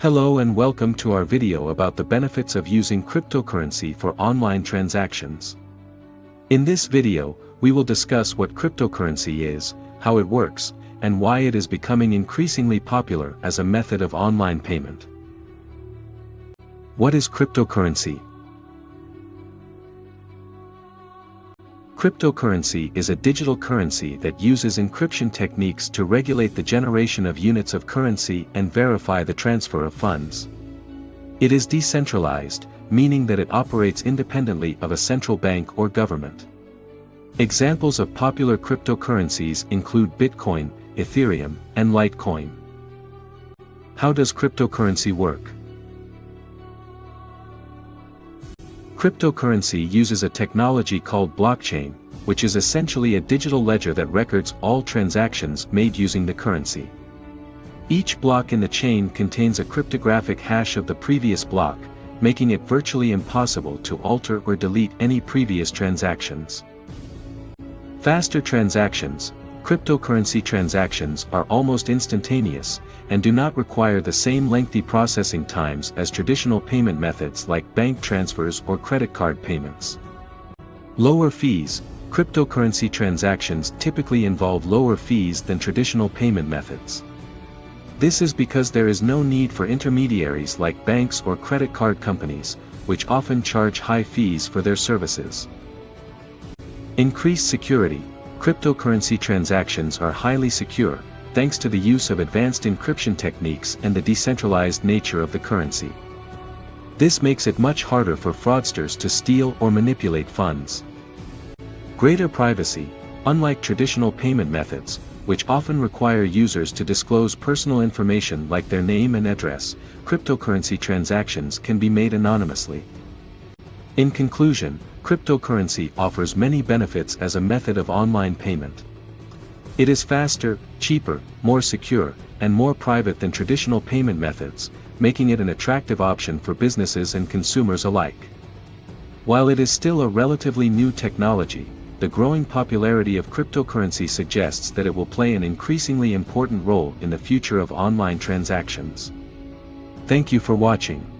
Hello and welcome to our video about the benefits of using cryptocurrency for online transactions. In this video, we will discuss what cryptocurrency is, how it works, and why it is becoming increasingly popular as a method of online payment. What is cryptocurrency? Cryptocurrency is a digital currency that uses encryption techniques to regulate the generation of units of currency and verify the transfer of funds. It is decentralized, meaning that it operates independently of a central bank or government. Examples of popular cryptocurrencies include Bitcoin, Ethereum, and Litecoin. How does cryptocurrency work? Cryptocurrency uses a technology called blockchain, which is essentially a digital ledger that records all transactions made using the currency. Each block in the chain contains a cryptographic hash of the previous block, making it virtually impossible to alter or delete any previous transactions. Faster transactions. Cryptocurrency transactions are almost instantaneous, and do not require the same lengthy processing times as traditional payment methods like bank transfers or credit card payments. Lower fees. Cryptocurrency transactions typically involve lower fees than traditional payment methods. This is because there is no need for intermediaries like banks or credit card companies, which often charge high fees for their services. Increased security. Cryptocurrency transactions are highly secure, thanks to the use of advanced encryption techniques and the decentralized nature of the currency. This makes it much harder for fraudsters to steal or manipulate funds. Greater privacy. Unlike traditional payment methods, which often require users to disclose personal information like their name and address, cryptocurrency transactions can be made anonymously. In conclusion, cryptocurrency offers many benefits as a method of online payment. It is faster, cheaper, more secure, and more private than traditional payment methods, making it an attractive option for businesses and consumers alike. While it is still a relatively new technology, the growing popularity of cryptocurrency suggests that it will play an increasingly important role in the future of online transactions. Thank you for watching.